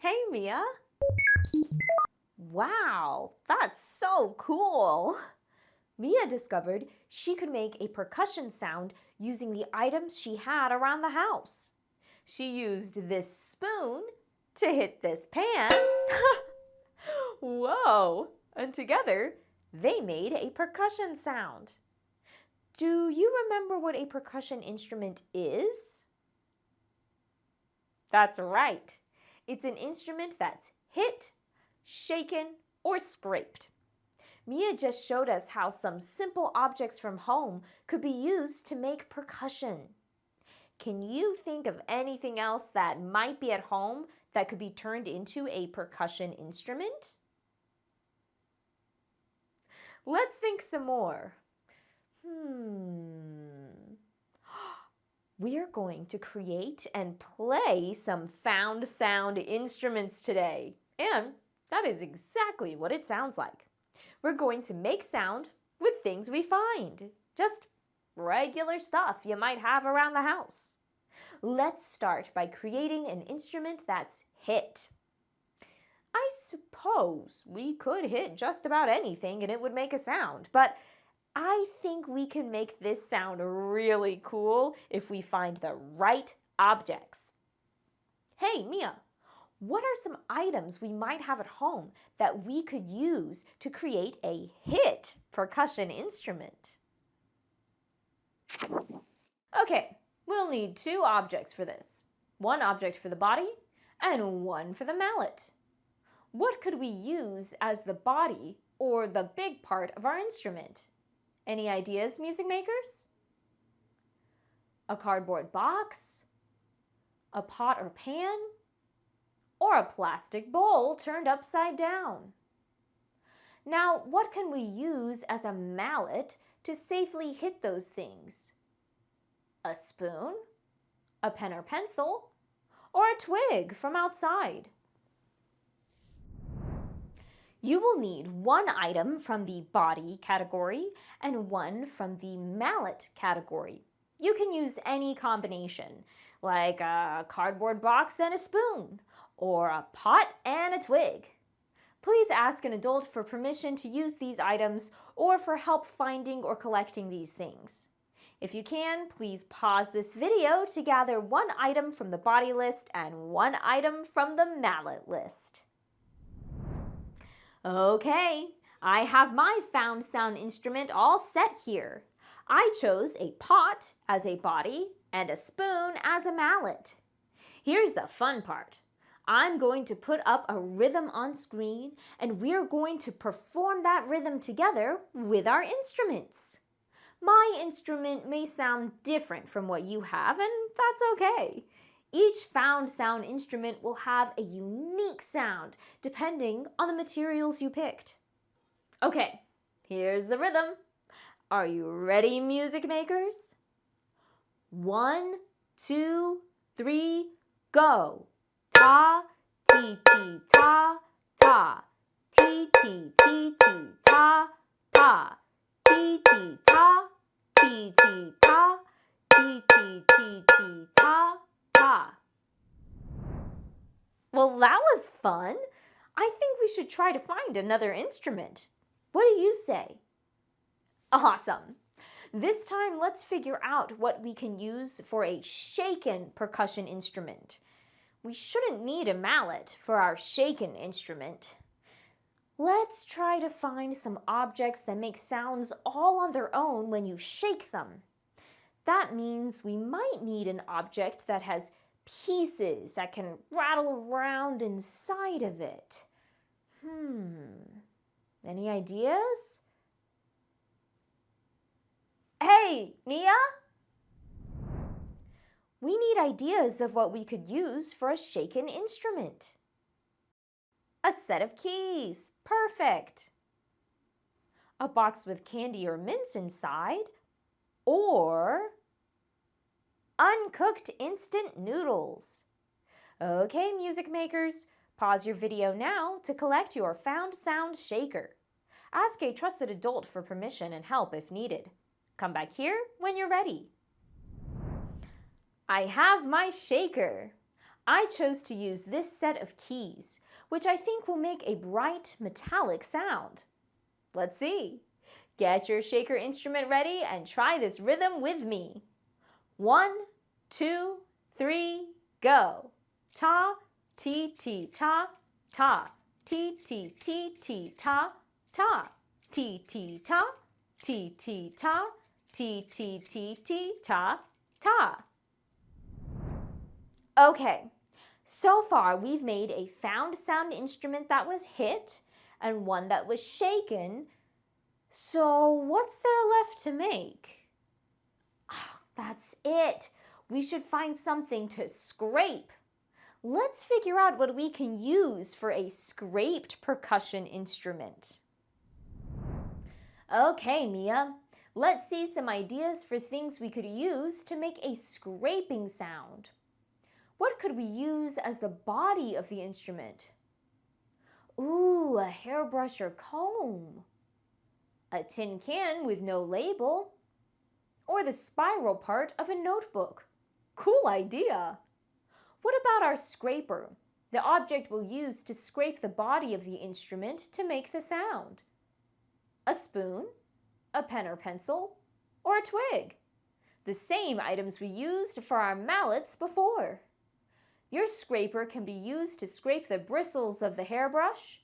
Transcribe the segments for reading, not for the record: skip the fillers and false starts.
Hey, Mia. Wow, that's so cool. Mia discovered she could make a percussion sound using the items she had around the house. She used this spoon to hit this pan. Whoa! And together, they made a percussion sound. Do you remember what a percussion instrument is? That's right. It's an instrument that's hit, shaken, or scraped. Mia just showed us how some simple objects from home could be used to make percussion. Can you think of anything else that might be at home that could be turned into a percussion instrument? Let's think some more. We're going to create and play some found sound instruments today. And that is exactly what it sounds like. We're going to make sound with things we find. Just regular stuff you might have around the house. Let's start by creating an instrument that's hit. I suppose we could hit just about anything and it would make a sound, but I think we can make this sound really cool if we find the right objects. Hey, Mia, what are some items we might have at home that we could use to create a hit percussion instrument? Okay, we'll need two objects for this. One object for the body and one for the mallet. What could we use as the body or the big part of our instrument? Any ideas, music makers? A cardboard box? A pot or pan? Or a plastic bowl turned upside down? Now, what can we use as a mallet to safely hit those things? A spoon? A pen or pencil? Or a twig from outside? You will need one item from the body category and one from the mallet category. You can use any combination, like a cardboard box and a spoon, or a pot and a twig. Please ask an adult for permission to use these items or for help finding or collecting these things. If you can, please pause this video to gather one item from the body list and one item from the mallet list. Okay, I have my found sound instrument all set here. I chose a pot as a body and a spoon as a mallet. Here's the fun part. I'm going to put up a rhythm on screen and we're going to perform that rhythm together with our instruments. My instrument may sound different from what you have, and that's okay. Each found sound instrument will have a unique sound depending on the materials you picked. Okay, here's the rhythm. Are you ready, music makers? 1, 2, 3, go. Ta, ti, ti, ta, ta. Ti, ti, ti, ti, ta, ta. Ti, ti, ta, ti, ti, ta. Ti, ti, ti, ti, ta. Well, that was fun. I think we should try to find another instrument. What do you say? Awesome. This time, let's figure out what we can use for a shaken percussion instrument. We shouldn't need a mallet for our shaken instrument. Let's try to find some objects that make sounds all on their own when you shake them. That means we might need an object that has pieces that can rattle around inside of it. Any ideas? Hey, Mia? We need ideas of what we could use for a shaken instrument. A set of keys. Perfect. A box with candy or mints inside. Or uncooked instant noodles. Okay, music makers, pause your video now to collect your found sound shaker. Ask a trusted adult for permission and help if needed. Come back here when you're ready. I have my shaker. I chose to use this set of keys, which I think will make a bright metallic sound. Let's see. Get your shaker instrument ready and try this rhythm with me. 1, 2, 3, go. Ta, ti, ti, ta, ta, ti, ti, ti, ti, ta, ta, ti, ti, ta, ti, ti, ta, ti, ti, ti, ti, ta, ta. Okay, so far we've made a found sound instrument that was hit and one that was shaken. So what's there left to make? Oh, that's it. We should find something to scrape. Let's figure out what we can use for a scraped percussion instrument. Okay, Mia, let's see some ideas for things we could use to make a scraping sound. What could we use as the body of the instrument? Ooh, a hairbrush or comb. A tin can with no label. Or the spiral part of a notebook. Cool idea! What about our scraper, the object we'll use to scrape the body of the instrument to make the sound? A spoon, a pen or pencil, or a twig? The same items we used for our mallets before. Your scraper can be used to scrape the bristles of the hairbrush,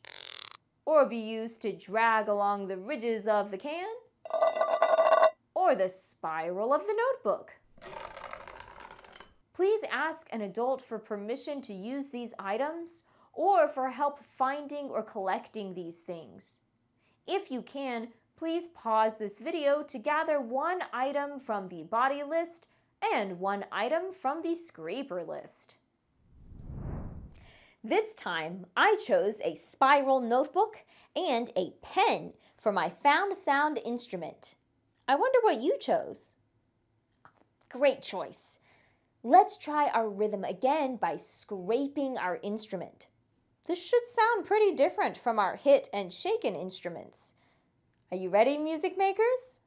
or be used to drag along the ridges of the can, or the spiral of the notebook. Please ask an adult for permission to use these items or for help finding or collecting these things. If you can, please pause this video to gather one item from the body list and one item from the scraper list. This time, I chose a spiral notebook and a pen for my found sound instrument. I wonder what you chose. Great choice. Let's try our rhythm again by scraping our instrument. This should sound pretty different from our hit and shaken instruments. Are you ready, music makers?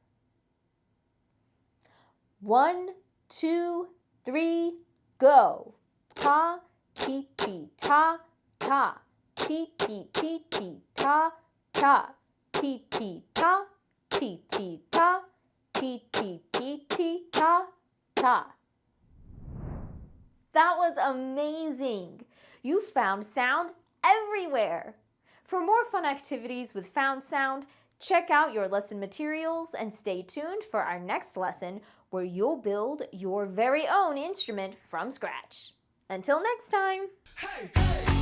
1, 2, 3, go. Ta, ti, ti, ta, ta, ti, ti, ti, ti, ta, ta, ti, ti, ta, ti, ti, ta, ti, ti, ti, ti, ta, ta. That was amazing! You found sound everywhere! For more fun activities with found sound, check out your lesson materials and stay tuned for our next lesson where you'll build your very own instrument from scratch. Until next time! Hey, hey.